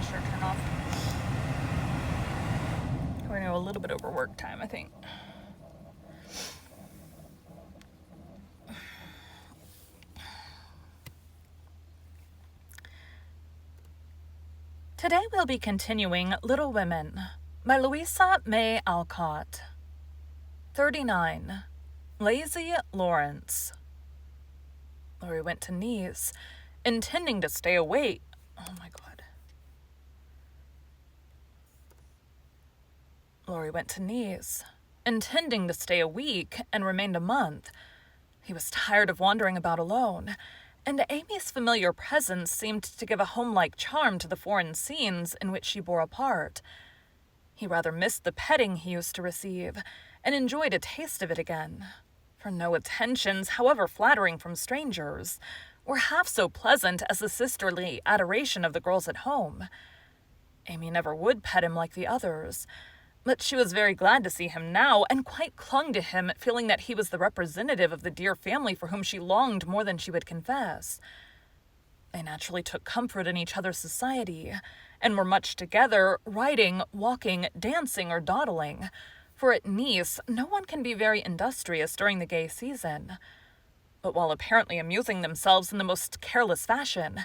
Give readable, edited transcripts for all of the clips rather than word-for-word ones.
Sure, turn off. We're gonna go a little bit over work time, I think. Today we'll be continuing Little Women by Louisa May Alcott. 39. Lazy Lawrence. Laurie went to Nice, intending to stay awake. Oh my God. Laurie went to Nice, intending to stay a week, and remained a month. He was tired of wandering about alone, and Amy's familiar presence seemed to give a home-like charm to the foreign scenes in which she bore a part. He rather missed the petting he used to receive, and enjoyed a taste of it again, for no attentions, however flattering from strangers, were half so pleasant as the sisterly adoration of the girls at home. Amy never would pet him like the others, but she was very glad to see him now, and quite clung to him, feeling that he was the representative of the dear family for whom she longed more than she would confess. They naturally took comfort in each other's society, and were much together, riding, walking, dancing, or dawdling, for at Nice no one can be very industrious during the gay season. But while apparently amusing themselves in the most careless fashion,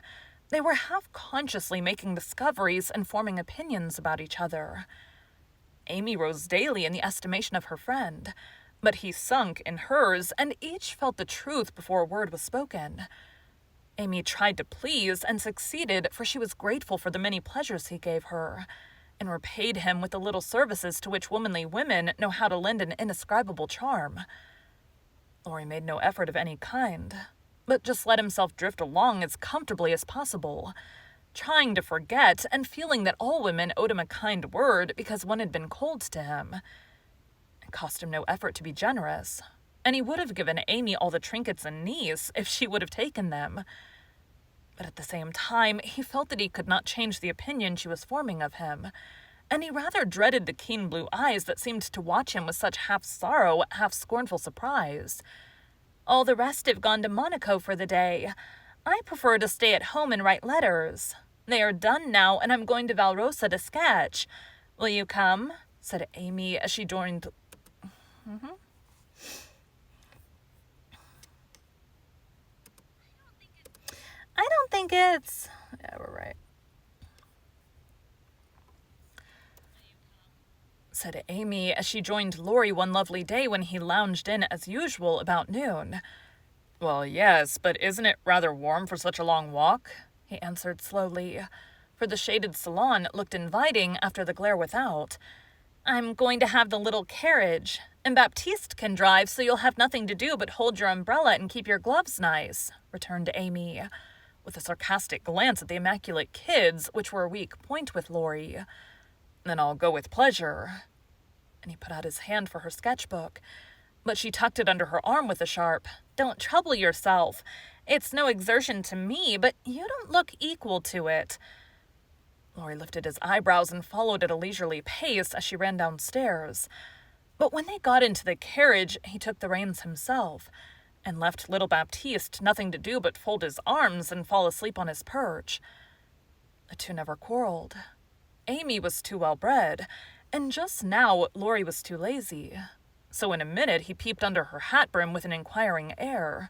they were half-consciously making discoveries and forming opinions about each other. Amy rose daily in the estimation of her friend, but he sunk in hers, and each felt the truth before a word was spoken. Amy tried to please, and succeeded, for she was grateful for the many pleasures he gave her, and repaid him with the little services to which womanly women know how to lend an indescribable charm. Laurie made no effort of any kind, but just let himself drift along as comfortably as possible, trying to forget, and feeling that all women owed him a kind word because one had been cold to him. It cost him no effort to be generous, and he would have given Amy all the trinkets in Nice if she would have taken them. But at the same time, he felt that he could not change the opinion she was forming of him, and he rather dreaded the keen blue eyes that seemed to watch him with such half-sorrow, half-scornful surprise. "All the rest have gone to Monaco for the day. I prefer to stay at home and write letters. They are done now, and I'm going to Valrosa to sketch. Will you come?" said Amy as she joined. I don't think it's... Yeah, we're right. Said Amy as she joined Laurie one lovely day when he lounged in as usual about noon. "Well, yes, but isn't it rather warm for such a long walk?" he answered slowly, for the shaded salon looked inviting after the glare without. "I'm going to have the little carriage, and Baptiste can drive, so you'll have nothing to do but hold your umbrella and keep your gloves nice," returned Amy, with a sarcastic glance at the immaculate kids, which were a weak point with Laurie. "Then I'll go with pleasure." And he put out his hand for her sketchbook, but she tucked it under her arm with a sharp, "Don't trouble yourself. It's no exertion to me, but you don't look equal to it." Laurie lifted his eyebrows and followed at a leisurely pace as she ran downstairs. But when they got into the carriage, he took the reins himself, and left little Baptiste nothing to do but fold his arms and fall asleep on his perch. The two never quarreled. Amy was too well-bred, and just now Laurie was too lazy. So in a minute he peeped under her hat brim with an inquiring air.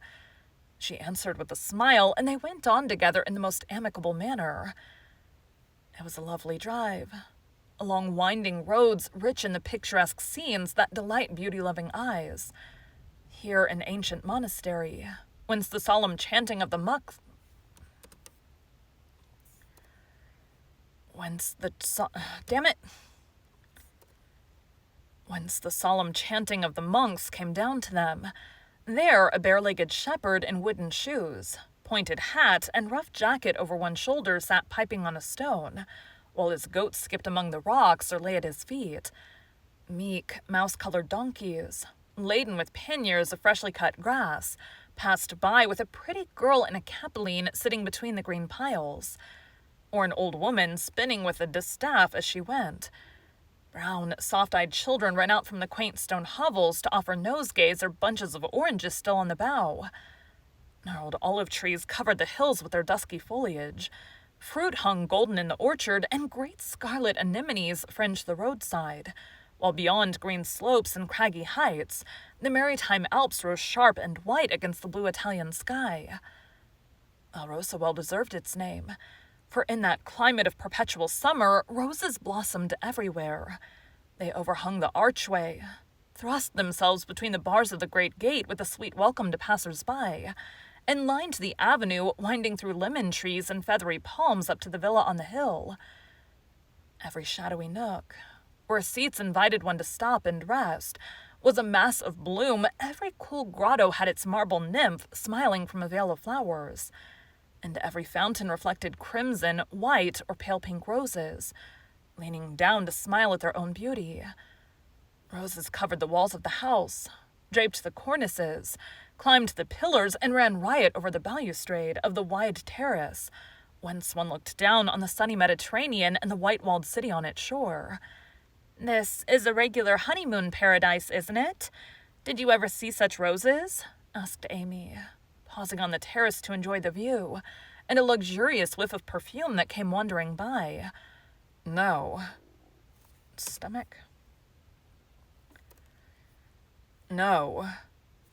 She answered with a smile, and they went on together in the most amicable manner. It was a lovely drive, along winding roads rich in the picturesque scenes that delight beauty-loving eyes. Here an ancient monastery, whence the solemn chanting of the monks... Whence the solemn chanting of the monks came down to them. There a bare-legged shepherd in wooden shoes, pointed hat, and rough jacket over one shoulder sat piping on a stone, while his goats skipped among the rocks or lay at his feet. Meek, mouse-colored donkeys, laden with panniers of freshly cut grass, passed by with a pretty girl in a capeline sitting between the green piles, or an old woman spinning with a distaff as she went. Brown, soft-eyed children ran out from the quaint stone hovels to offer nosegays or bunches of oranges still on the bough. Gnarled olive trees covered the hills with their dusky foliage, Fruit hung golden in the orchard, and great scarlet anemones fringed the roadside, while beyond green slopes and craggy heights, the maritime Alps rose sharp and white against the blue Italian sky. Valrosa well deserved its name, for in that climate of perpetual summer, roses blossomed everywhere. They overhung the archway, thrust themselves between the bars of the great gate with a sweet welcome to passers-by, and lined the avenue winding through lemon trees and feathery palms up to the villa on the hill. Every shadowy nook, where seats invited one to stop and rest, was a mass of bloom. Every cool grotto had its marble nymph smiling from a veil of flowers, and every fountain reflected crimson, white, or pale pink roses, leaning down to smile at their own beauty. Roses covered the walls of the house, draped the cornices, climbed the pillars, and ran riot over the balustrade of the wide terrace, whence one looked down on the sunny Mediterranean and the white-walled city on its shore. "This is a regular honeymoon paradise, isn't it? Did you ever see such roses?" asked Amy, pausing on the terrace to enjoy the view, and a luxurious whiff of perfume that came wandering by. "No." Stomach? "No,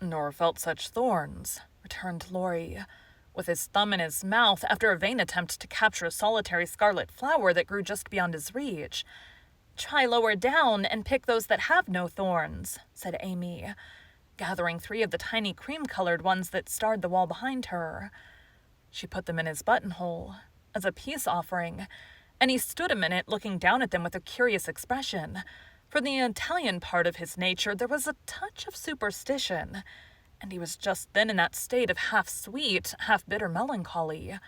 nor felt such thorns," returned Laurie, with his thumb in his mouth after a vain attempt to capture a solitary scarlet flower that grew just beyond his reach. "Try lower down and pick those that have no thorns," said Amy, gathering 3 of the tiny cream-colored ones that starred the wall behind her. She put them in his buttonhole, as a peace offering, and he stood a minute looking down at them with a curious expression. For the Italian part of his nature there was a touch of superstition, and he was just then in that state of half-sweet, half-bitter melancholy,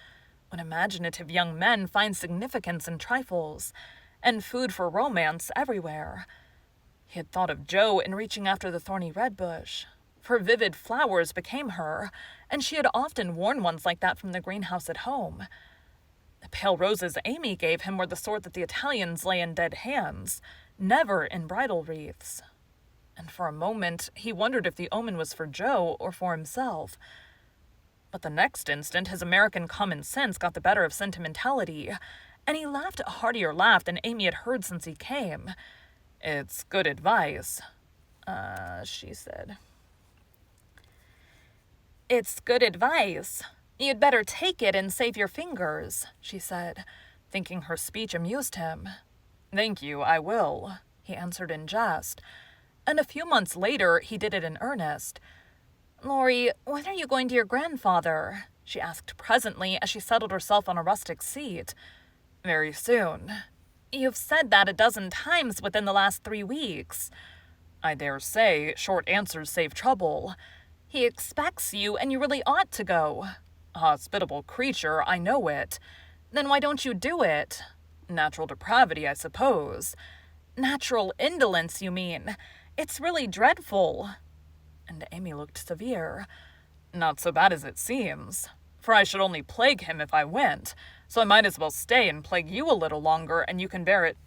when imaginative young men find significance in trifles, and food for romance everywhere. He had thought of Jo in reaching after the thorny red bush, for vivid flowers became her, and she had often worn ones like that from the greenhouse at home. The pale roses Amy gave him were the sort that the Italians lay in dead hands, never in bridal wreaths. And for a moment he wondered if the omen was for Jo or for himself. But the next instant his American common sense got the better of sentimentality, and he laughed a heartier laugh than Amy had heard since he came. "It's good advice," she said. "It's good advice. You'd better take it and save your fingers," she said, thinking her speech amused him. "Thank you, I will," he answered in jest, and a few months later he did it in earnest. "Laurie, when are you going to your grandfather?" she asked presently as she settled herself on a rustic seat. "Very soon." "You've said that a dozen times within the last 3 weeks." "I dare say short answers save trouble." "He expects you, and you really ought to go." "A hospitable creature, I know it." "Then why don't you do it?" "Natural depravity, I suppose." "Natural indolence, you mean. It's really dreadful." And Amy looked severe. "Not so bad as it seems, for I should only plague him if I went, so I might as well stay and plague you a little longer, and you can bear it.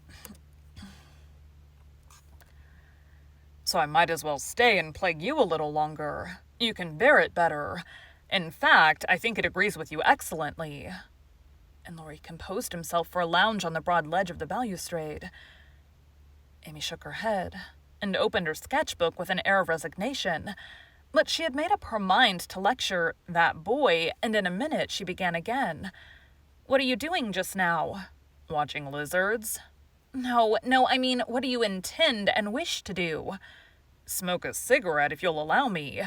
You can bear it better. In fact, I think it agrees with you excellently." And Laurie composed himself for a lounge on the broad ledge of the balustrade. Amy shook her head and opened her sketchbook with an air of resignation, but she had made up her mind to lecture that boy, and in a minute she began again. "What are you doing just now?" "Watching lizards." No, I mean, what do you intend and wish to do?" "Smoke a cigarette, if you'll allow me."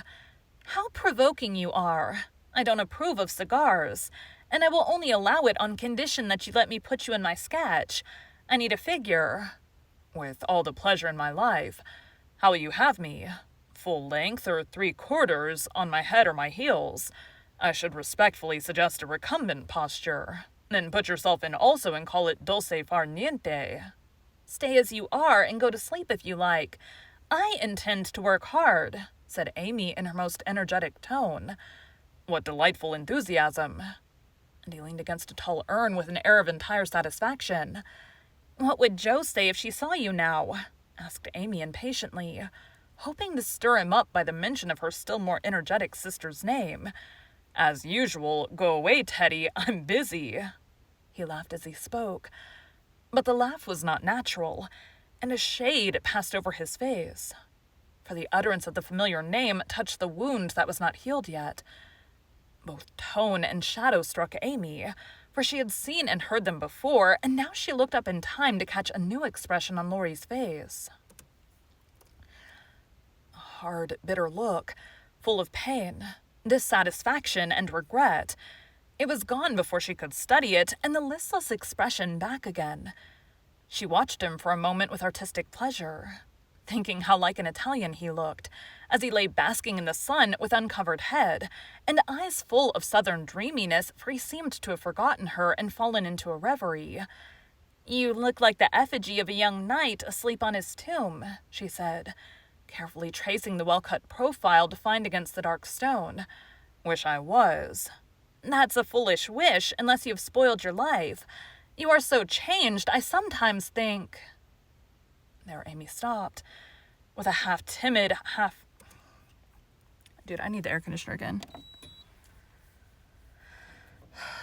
"How provoking you are. I don't approve of cigars, and I will only allow it on condition that you let me put you in my sketch. I need a figure." "With all the pleasure in my life. How will you have me? Full length or 3/4, on my head or my heels? I should respectfully suggest a recumbent posture. Then put yourself in also and call it dolce far niente." "Stay as you are and go to sleep if you like. I intend to work hard," said Amy in her most energetic tone. "What delightful enthusiasm." And he leaned against a tall urn with an air of entire satisfaction. "What would Jo say if she saw you now?" asked Amy impatiently, hoping to stir him up by the mention of her still more energetic sister's name. "As usual, go away, Teddy, I'm busy." He laughed as he spoke, but the laugh was not natural, and a shade passed over his face. For the utterance of the familiar name touched the wound that was not healed yet. Both tone and shadow struck Amy, for she had seen and heard them before, and now she looked up in time to catch a new expression on Laurie's face. A hard, bitter look, full of pain, dissatisfaction, and regret. It was gone before she could study it, and the listless expression back again. She watched him for a moment with artistic pleasure, thinking how like an Italian he looked, as he lay basking in the sun with uncovered head, and eyes full of southern dreaminess, for he seemed to have forgotten her and fallen into a reverie. "You look like the effigy of a young knight asleep on his tomb," she said, carefully tracing the well-cut profile defined against the dark stone. "Wish I was." "That's a foolish wish, unless you have spoiled your life. You are so changed, I sometimes think—" There Amy stopped, with a half-timid, Dude, I need the air conditioner again.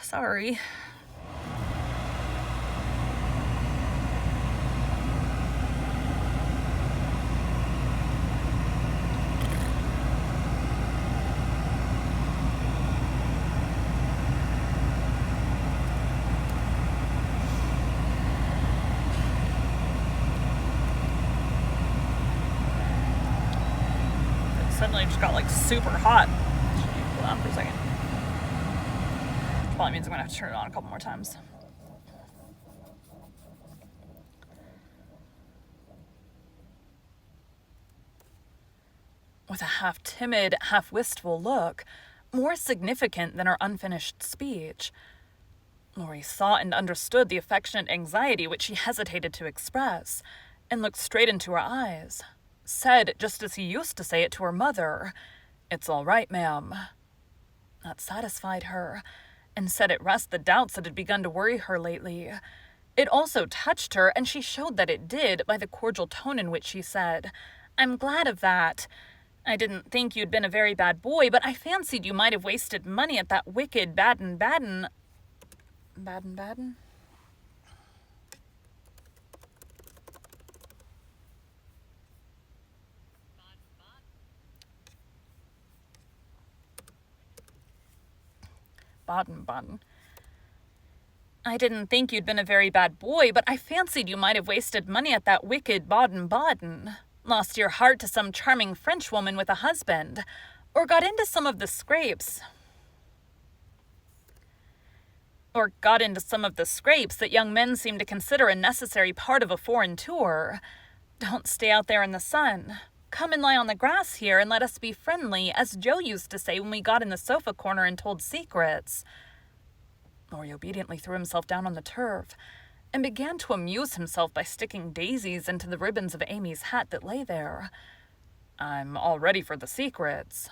Sorry. Suddenly just got like super hot. Hold on for a second. Which probably means I'm gonna have to turn it on a couple more times. With a half-timid, half-wistful look, more significant than her unfinished speech, Laurie saw and understood the affectionate anxiety which she hesitated to express, and looked straight into her eyes. Said, just as he used to say it to her mother, "It's all right, ma'am." That satisfied her, and set at rest the doubts that had begun to worry her lately. It also touched her, and she showed that it did by the cordial tone in which she said, "I'm glad of that. I didn't think you'd been a very bad boy, but I fancied you might have wasted money at that wicked Baden-Baden—" Baden-Baden? Baden-Baden. "I didn't think you'd been a very bad boy, but I fancied you might have wasted money at that wicked Baden-Baden. Lost your heart to some charming Frenchwoman with a husband, or got into some of the scrapes that young men seem to consider a necessary part of a foreign tour. Don't stay out there in the sun. Come and lie on the grass here and let us be friendly, as Joe used to say when we got in the sofa corner and told secrets." Laurie obediently threw himself down on the turf, and began to amuse himself by sticking daisies into the ribbons of Amy's hat that lay there. "I'm all ready for the secrets."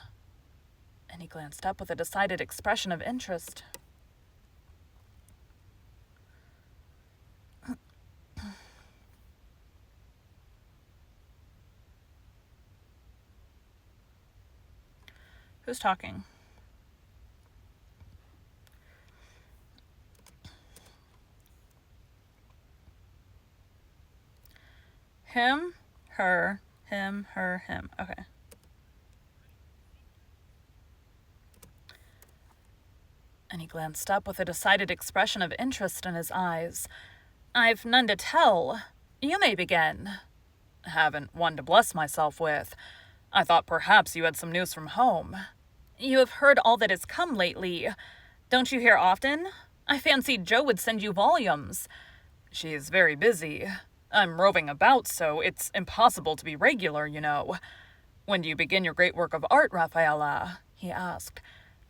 And he glanced up with a decided expression of interest. Who's talking? Him, her, him, her, him. Okay. And he glanced up with a decided expression of interest in his eyes. "I've none to tell. You may begin." "Haven't one to bless myself with. I thought perhaps you had some news from home." "You have heard all that has come lately. Don't you hear often? I fancied Joe would send you volumes." "She's very busy. I'm roving about so it's impossible to be regular, you know. When do you begin your great work of art, Raffaella?" he asked,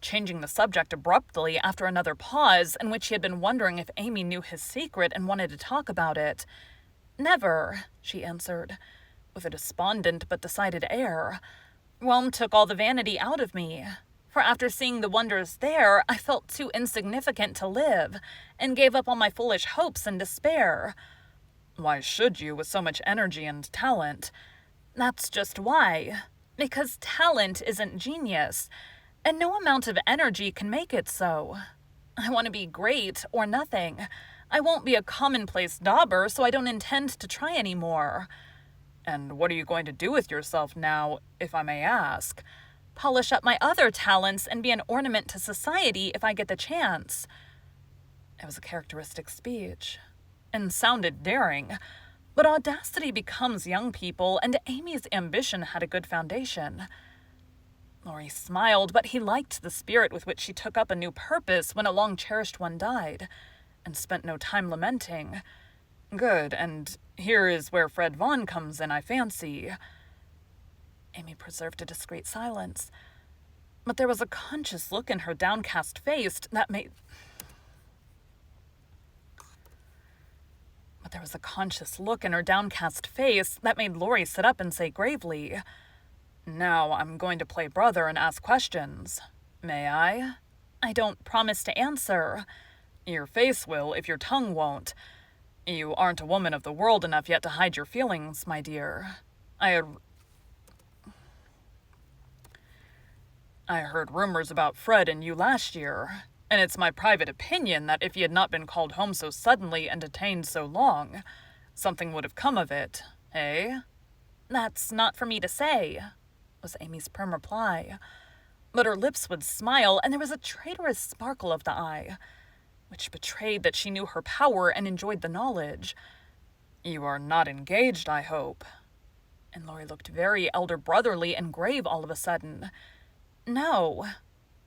changing the subject abruptly after another pause in which he had been wondering if Amy knew his secret and wanted to talk about it. "Never," she answered, with a despondent but decided air. "Rome took all the vanity out of me. For after seeing the wonders there, I felt too insignificant to live, and gave up all my foolish hopes in despair." "Why should you, with so much energy and talent?" "That's just why. Because talent isn't genius, and no amount of energy can make it so. I want to be great or nothing. I won't be a commonplace dauber, so I don't intend to try any more. And what are you going to do with yourself now, if I may ask? Polish up my other talents and be an ornament to society if I get the chance. It was a characteristic speech, and sounded daring, but audacity becomes young people, and Amy's ambition had a good foundation. Laurie smiled, but he liked the spirit with which she took up a new purpose when a long-cherished one died, and spent no time lamenting. Good, and here is where Fred Vaughn comes in, I fancy. Amy preserved a discreet silence, but there was a conscious look in her downcast face that made Laurie sit up and say gravely, "Now I'm going to play brother and ask questions. May I?" "I don't promise to answer." "Your face will if your tongue won't. You aren't a woman of the world enough yet to hide your feelings, my dear. I heard rumors about Fred and you last year, and it's my private opinion that if he had not been called home so suddenly and detained so long, something would have come of it, eh?" "That's not for me to say," was Amy's prim reply. But her lips would smile, and there was a traitorous sparkle of the eye, which betrayed that she knew her power and enjoyed the knowledge. "You are not engaged, I hope?" And Laurie looked very elder-brotherly and grave all of a sudden. "No."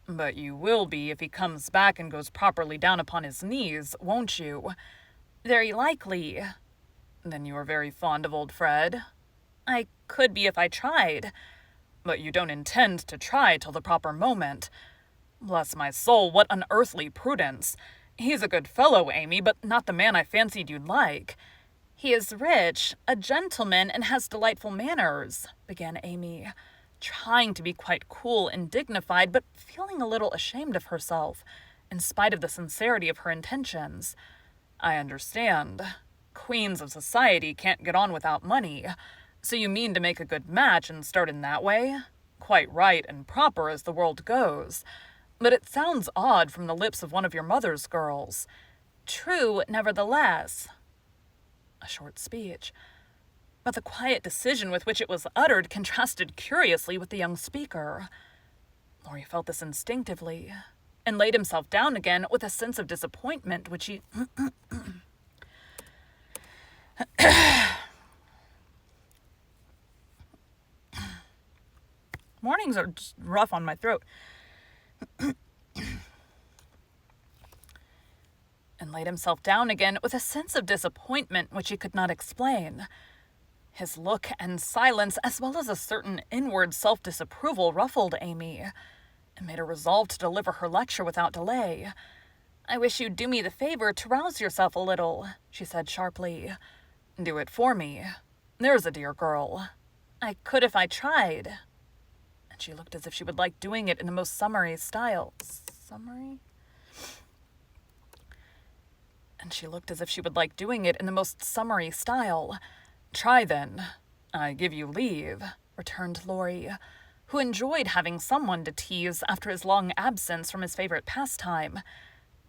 "But you will be if he comes back and goes properly down upon his knees, won't you?" "Very likely." "Then you are very fond of old Fred?" "I could be if I tried." "But you don't intend to try till the proper moment. Bless my soul, what unearthly prudence! He's a good fellow, Amy, but not the man I fancied you'd like." "He is rich, a gentleman, and has delightful manners," began Amy, trying to be quite cool and dignified, but feeling a little ashamed of herself, in spite of the sincerity of her intentions. "I understand. Queens of society can't get on without money. So you mean to make a good match and start in that way? Quite right and proper as the world goes. But it sounds odd from the lips of one of your mother's girls." "True, nevertheless." A short speech, but the quiet decision with which it was uttered contrasted curiously with the young speaker. Laurie felt this instinctively, and laid himself down again with a sense of disappointment which he... Mornings are just rough on my throat. And laid himself down again with a sense of disappointment which he could not explain. His look and silence, as well as a certain inward self-disapproval, ruffled Amy, and made her resolve to deliver her lecture without delay. "I wish you'd do me the favor to rouse yourself a little," she said sharply. "Do it for me. There's a dear girl." "I could if I tried." And she looked as if she would like doing it in the most summary style. "Try, then. I give you leave," returned Laurie, who enjoyed having someone to tease after his long absence from his favorite pastime.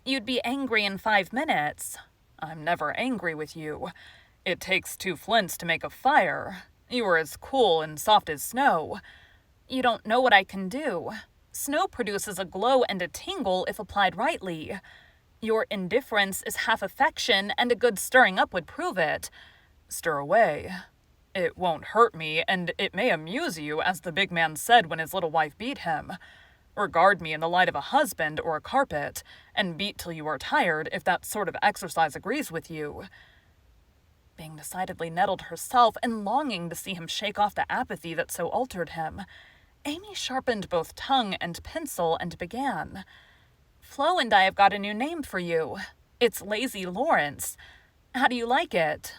"You'd be angry in 5 minutes." "I'm never angry with you. It takes 2 flints to make a fire. You are as cool and soft as snow." "You don't know what I can do. Snow produces a glow and a tingle if applied rightly. Your indifference is half affection, and a good stirring up would prove it." "Stir away. It won't hurt me, and it may amuse you, as the big man said when his little wife beat him. Regard me in the light of a husband or a carpet, and beat till you are tired, if that sort of exercise agrees with you." Being decidedly nettled herself, and longing to see him shake off the apathy that so altered him, Amy sharpened both tongue and pencil and began. "Flo and I have got a new name for you. It's Lazy Lawrence. How do you like it?"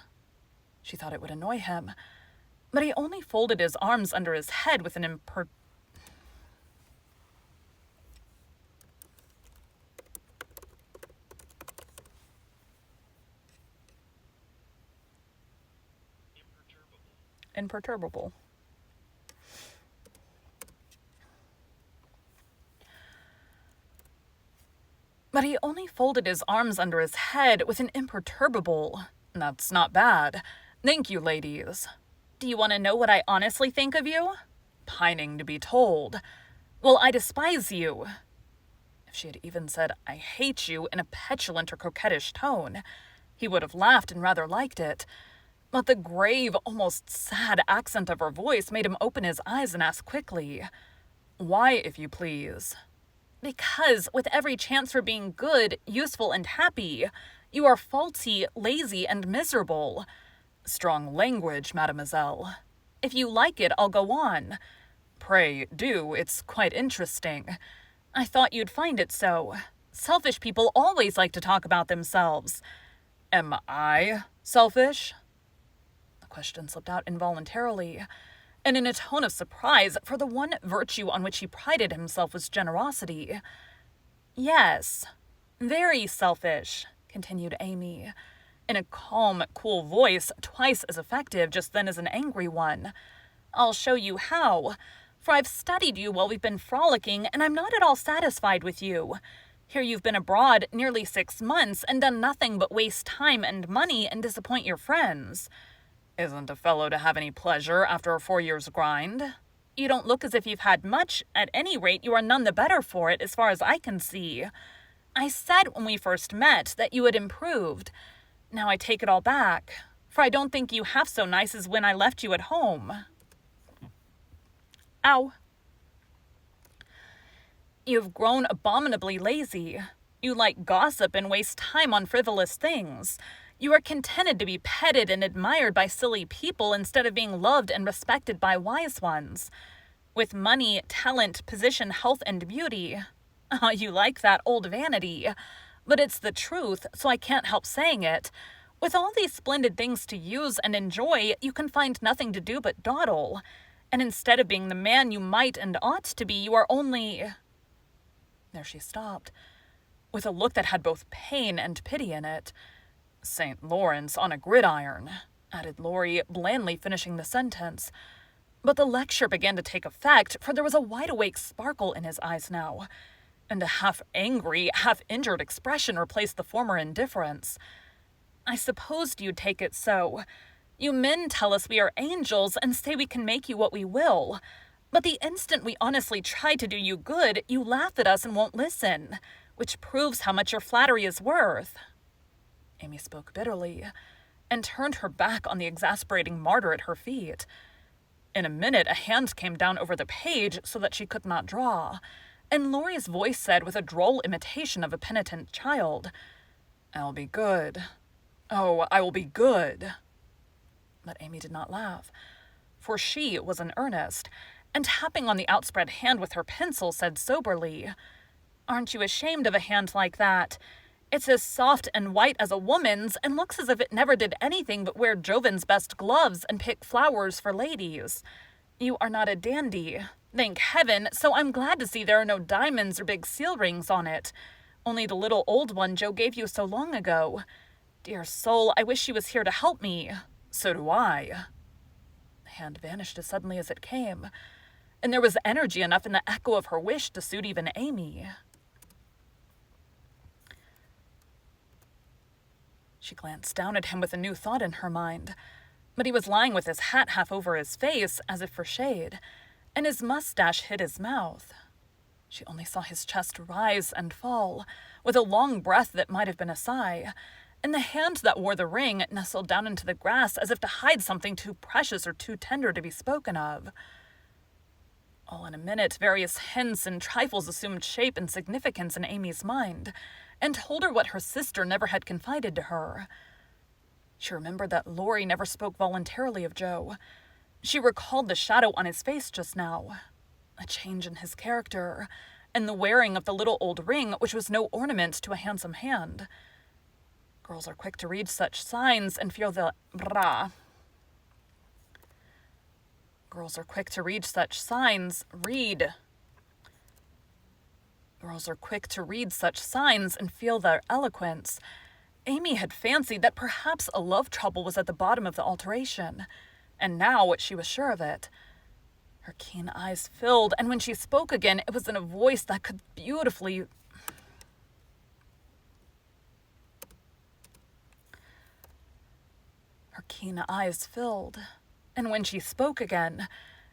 She thought it would annoy him, but he only folded his arms under his head with an imperturbable. But he only folded his arms under his head with an imperturbable, "That's not bad. Thank you, ladies." "Do you want to know what I honestly think of you?" Pining to be told. "Well, I despise you." If she had even said, "I hate you," in a petulant or coquettish tone, he would have laughed and rather liked it. But the grave, almost sad accent of her voice made him open his eyes and ask quickly, "Why, if you please?" "Because, with every chance for being good, useful, and happy, you are faulty, lazy, and miserable." "Strong language, mademoiselle." "If you like it, I'll go on." "Pray do, it's quite interesting." "I thought you'd find it so. Selfish people always like to talk about themselves." "Am I selfish?" The question slipped out involuntarily, and in a tone of surprise, for the one virtue on which he prided himself was generosity. "Yes, very selfish," continued Amy, in a calm, cool voice twice as effective just then as an angry one. "I'll show you how. For I've studied you while we've been frolicking, and I'm not at all satisfied with you. Here you've been abroad nearly 6 months and done nothing but waste time and money and disappoint your friends." "Isn't a fellow to have any pleasure after a 4 years' grind?" "You don't look as if you've had much. At any rate, you are none the better for it, as far as I can see. I said when we first met that you had improved. Now I take it all back, for I don't think you half so nice as when I left you at home." Ow. "You've grown abominably lazy. You like gossip and waste time on frivolous things. You are contented to be petted and admired by silly people instead of being loved and respected by wise ones. With money, talent, position, health, and beauty. You like that old vanity. But it's the truth, so I can't help saying it. With all these splendid things to use and enjoy, you can find nothing to do but dawdle. And instead of being the man you might and ought to be, you are only—" There she stopped, with a look that had both pain and pity in it. "St. Lawrence on a gridiron," added Laurie, blandly finishing the sentence. But the lecture began to take effect, for there was a wide-awake sparkle in his eyes now, and a half-angry, half-injured expression replaced the former indifference. "I supposed you'd take it so. You men tell us we are angels and say we can make you what we will. But the instant we honestly try to do you good, you laugh at us and won't listen, which proves how much your flattery is worth." Amy spoke bitterly, and turned her back on the exasperating martyr at her feet. In a minute, a hand came down over the page so that she could not draw, and Laurie's voice said with a droll imitation of a penitent child, "I'll be good. Oh, I will be good." But Amy did not laugh, for she was in earnest, and tapping on the outspread hand with her pencil said soberly, "Aren't you ashamed of a hand like that? It's as soft and white as a woman's, and looks as if it never did anything but wear Joven's best gloves and pick flowers for ladies. You are not a dandy, thank heaven, so I'm glad to see there are no diamonds or big seal rings on it. Only the little old one Joe gave you so long ago. Dear soul, I wish she was here to help me." "So do I." The hand vanished as suddenly as it came, and there was energy enough in the echo of her wish to suit even Amy. She glanced down at him with a new thought in her mind, but he was lying with his hat half over his face, as if for shade, and his mustache hid his mouth. She only saw his chest rise and fall, with a long breath that might have been a sigh, and the hand that wore the ring nestled down into the grass as if to hide something too precious or too tender to be spoken of. All in a minute, various hints and trifles assumed shape and significance in Amy's mind, and told her what her sister never had confided to her. She remembered that Laurie never spoke voluntarily of Joe. She recalled the shadow on his face just now, a change in his character, and the wearing of the little old ring, which was no ornament to a handsome hand. Girls are quick to read such signs and feel the Girls are quick to read such signs, Girls are quick to read such signs and feel their eloquence. Amy had fancied that perhaps a love trouble was at the bottom of the alteration, and now she was sure of it. Her keen eyes filled, and when she spoke again, it was in a voice that could beautifully... Her keen eyes filled, and when she spoke again,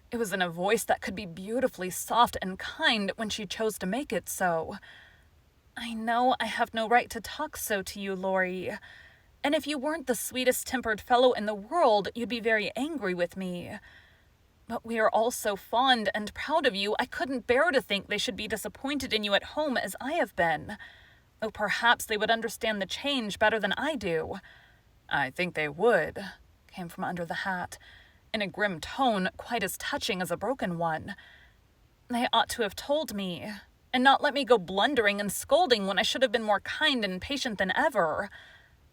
it was in a voice that could be beautifully soft and kind when she chose to make it so. "I know I have no right to talk so to you, Laurie. And if you weren't the sweetest-tempered fellow in the world, you'd be very angry with me. But we are all so fond and proud of you, I couldn't bear to think they should be disappointed in you at home as I have been. Though perhaps they would understand the change better than I do." "I think they would," came from under the hat, in a grim tone quite as touching as a broken one. "They ought to have told me, and not let me go blundering and scolding when I should have been more kind and patient than ever.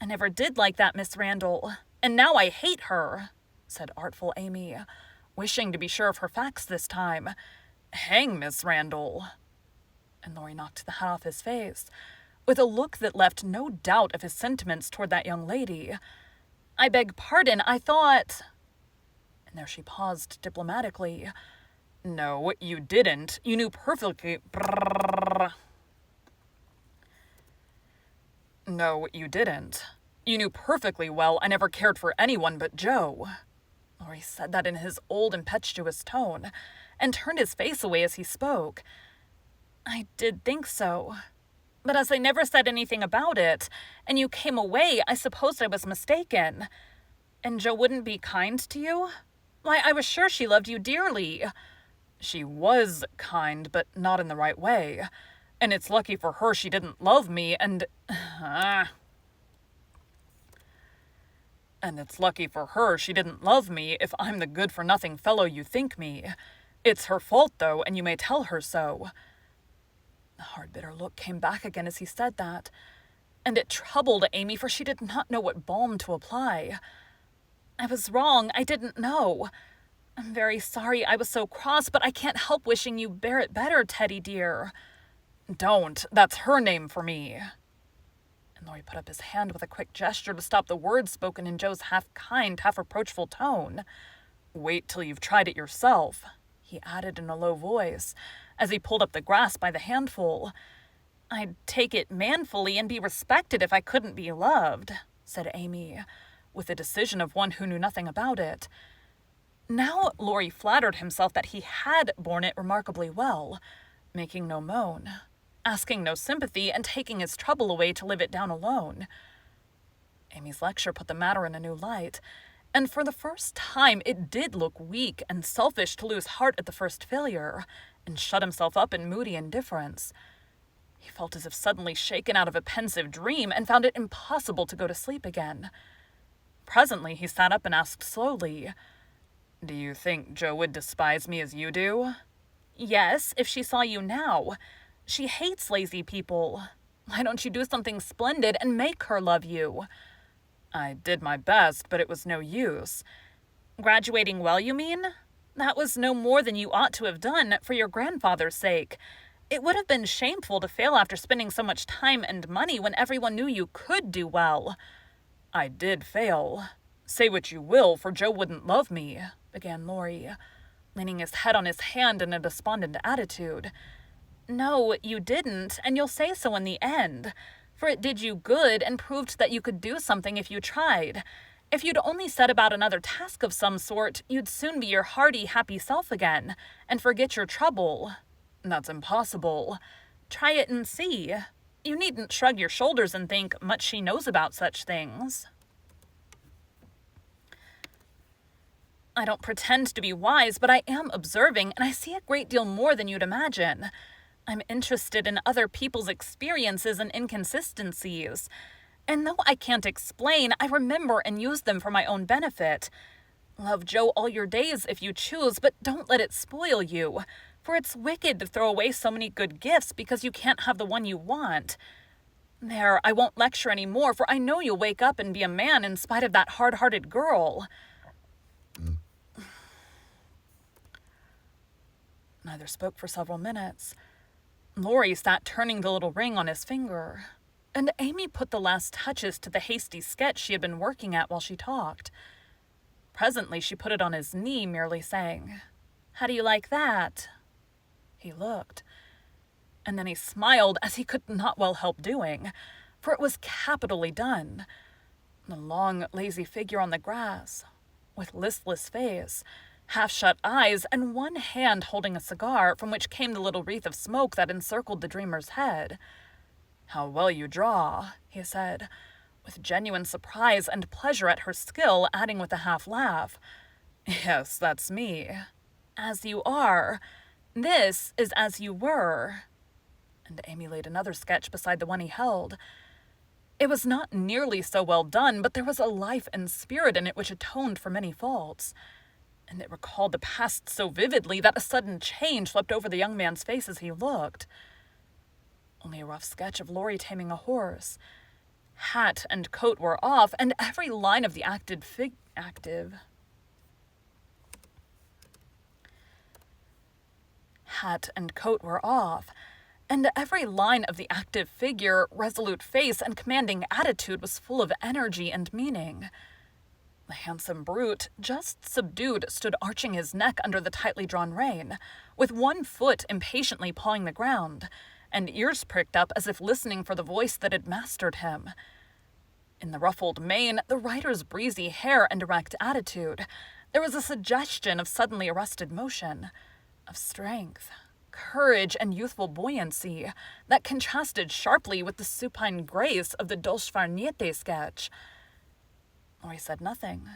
I never did like that Miss Randall, and now I hate her," said artful Amy, wishing to be sure of her facts this time. "Hang Miss Randall." And Laurie knocked the hat off his face, with a look that left no doubt of his sentiments toward that young lady. "I beg pardon, I thought—" And there she paused diplomatically. "No, you didn't. You knew perfectly... No, you didn't. You knew perfectly well I never cared for anyone but Joe." Laurie said that in his old impetuous tone, and turned his face away as he spoke. "I did think so. But as I never said anything about it, and you came away, I supposed I was mistaken. And Joe wouldn't be kind to you? Why, I was sure she loved you dearly." "She was kind, but not in the right way. And it's lucky for her she didn't love me, and it's lucky for her she didn't love me if I'm the good-for-nothing fellow you think me. It's her fault, though, and you may tell her so." The hard, bitter look came back again as he said that, and it troubled Amy, for she did not know what balm to apply. "I was wrong. I didn't know. I'm very sorry I was so cross, but I can't help wishing you bear it better, Teddy dear." "Don't. That's her name for me." And Laurie put up his hand with a quick gesture to stop the words spoken in Joe's half-kind, half-reproachful tone. "Wait till you've tried it yourself," he added in a low voice, as he pulled up the grass by the handful. "I'd take it manfully and be respected if I couldn't be loved," said Amy, with the decision of one who knew nothing about it. Now Laurie flattered himself that he had borne it remarkably well, making no moan, asking no sympathy, and taking his trouble away to live it down alone. Amy's lecture put the matter in a new light, and for the first time it did look weak and selfish to lose heart at the first failure, and shut himself up in moody indifference. He felt as if suddenly shaken out of a pensive dream, and found it impossible to go to sleep again. Presently he sat up and asked slowly, "Do you think Joe would despise me as you do?" "Yes, if she saw you now. She hates lazy people. Why don't you do something splendid and make her love you?" "I did my best, but it was no use." "Graduating well, you mean? That was no more than you ought to have done for your grandfather's sake. It would have been shameful to fail after spending so much time and money when everyone knew you could do well." "I did fail. Say what you will, for Joe wouldn't love me," began Laurie, leaning his head on his hand in a despondent attitude. "No, you didn't, and you'll say so in the end, for it did you good and proved that you could do something if you tried. If you'd only set about another task of some sort, you'd soon be your hearty, happy self again, and forget your trouble." "That's impossible." "Try it and see. You needn't shrug your shoulders and think much she knows about such things." "I don't pretend to be wise, but I am observing, and I see a great deal more than you'd imagine. I'm interested in other people's experiences and inconsistencies. And though I can't explain, I remember and use them for my own benefit. Love Joe all your days if you choose, but don't let it spoil you, for it's wicked to throw away so many good gifts because you can't have the one you want. There, I won't lecture any more, for I know you'll wake up and be a man in spite of that hard-hearted girl." Neither spoke for several minutes. Laurie sat turning the little ring on his finger, and Amy put the last touches to the hasty sketch she had been working at while she talked. Presently she put it on his knee, merely saying, "How do you like that?" He looked, and then he smiled, as he could not well help doing, for it was capitally done. The long, lazy figure on the grass, with listless face, half-shut eyes, and one hand holding a cigar from which came the little wreath of smoke that encircled the dreamer's head. "How well you draw," he said, with genuine surprise and pleasure at her skill, adding with a half-laugh, "Yes, that's me." "As you are. This is as you were." And Amy laid another sketch beside the one he held. It was not nearly so well done, but there was a life and spirit in it which atoned for many faults. And it recalled the past so vividly that a sudden change swept over the young man's face as he looked. Only a rough sketch of Laurie taming a horse. Hat and coat were off, and every line of the active figure, resolute face, and commanding attitude was full of energy and meaning. The handsome brute, just subdued, stood arching his neck under the tightly drawn rein, with one foot impatiently pawing the ground, and ears pricked up as if listening for the voice that had mastered him. In the ruffled mane, the rider's breezy hair and erect attitude, there was a suggestion of suddenly arrested motion, of strength, courage, and youthful buoyancy that contrasted sharply with the supine grace of the Dolce sketch. Laurie said nothing,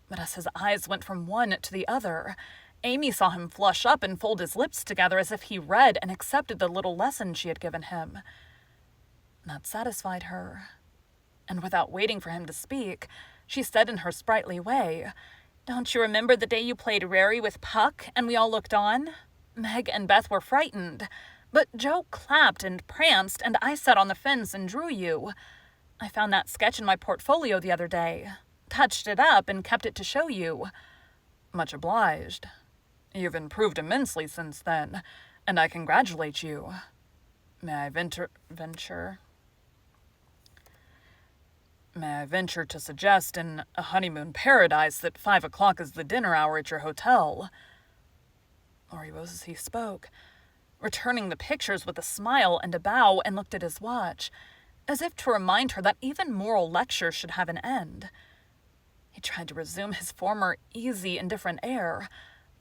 but as his eyes went from one to the other, Amy saw him flush up and fold his lips together as if he read and accepted the little lesson she had given him. That satisfied her, and without waiting for him to speak, she said in her sprightly way, "Don't you remember the day you played Rary with Puck and we all looked on? Meg and Beth were frightened, but Joe clapped and pranced and I sat on the fence and drew you. I found that sketch in my portfolio the other day, touched it up and kept it to show you." "Much obliged. You've improved immensely since then, and I congratulate you. May I venture to suggest in a honeymoon paradise that 5 o'clock is the dinner hour at your hotel?" Laurie rose as he spoke, returning the pictures with a smile and a bow, and looked at his watch, as if to remind her that even moral lectures should have an end. He tried to resume his former easy, indifferent air,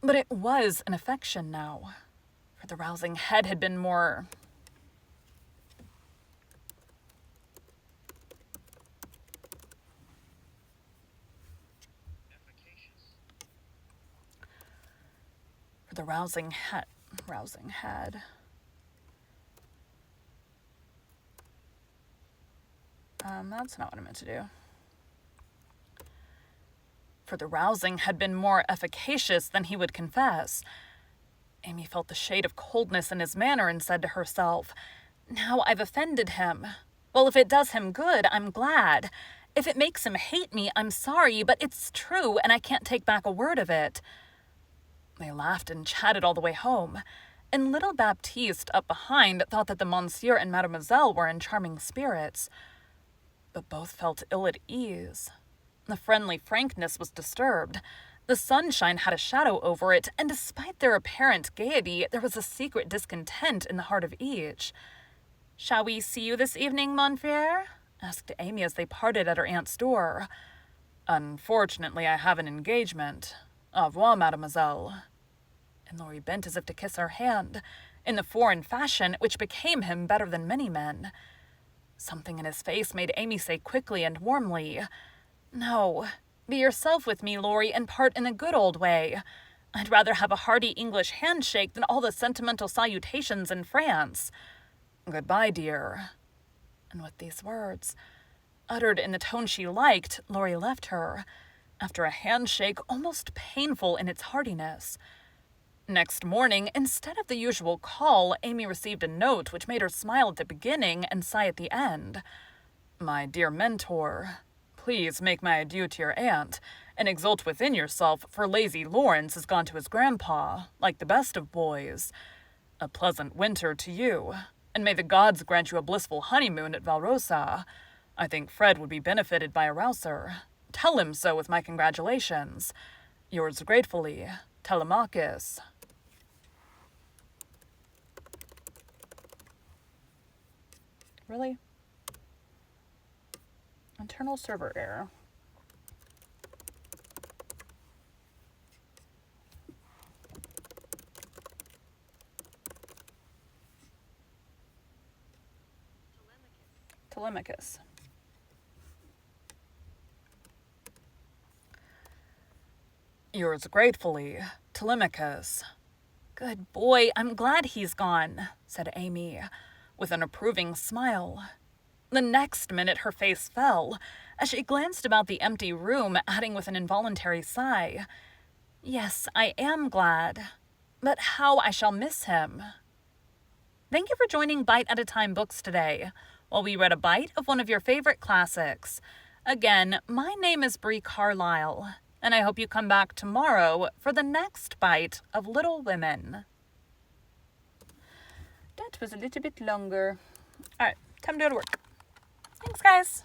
but it was an affection now, for the rousing head had been more... The rousing head. That's not what I meant to do. For the rousing had been more efficacious than he would confess. Amy felt the shade of coldness in his manner and said to herself, "Now I've offended him. Well, if it does him good, I'm glad. If it makes him hate me, I'm sorry, but it's true and I can't take back a word of it." They laughed and chatted all the way home, and little Baptiste up behind thought that the Monsieur and Mademoiselle were in charming spirits. But both felt ill at ease. The friendly frankness was disturbed. The sunshine had a shadow over it, and despite their apparent gaiety, there was a secret discontent in the heart of each. "Shall we see you this evening, mon frère?" asked Amy as they parted at her aunt's door. "Unfortunately, I have an engagement. Au revoir, mademoiselle." And Laurie bent as if to kiss her hand, in the foreign fashion which became him better than many men. Something in his face made Amy say quickly and warmly, "No, be yourself with me, Laurie, and part in a good old way. I'd rather have a hearty English handshake than all the sentimental salutations in France. Goodbye, dear." And with these words, uttered in the tone she liked, Laurie left her, after a handshake almost painful in its heartiness. Next morning, instead of the usual call, Amy received a note which made her smile at the beginning and sigh at the end. "My dear mentor, please make my adieu to your aunt, and exult within yourself, for lazy Lawrence has gone to his grandpa, like the best of boys. A pleasant winter to you, and may the gods grant you a blissful honeymoon at Valrosa. I think Fred would be benefited by a rouser. Tell him so with my congratulations. Yours gratefully, Telemachus." Really? Internal server error. Telemachus. Yours gratefully, Telemachus. Good boy, I'm glad he's gone, said Amy, with an approving smile. The next minute her face fell, as she glanced about the empty room, adding with an involuntary sigh, Yes, I am glad, but how I shall miss him. Thank you for joining Bite at a Time Books today, while we read a bite of one of your favorite classics. Again, my name is Bree Carlile, and I hope you come back tomorrow for the next bite of Little Women. That was a little bit longer. Alright, time to go to work. Thanks, guys.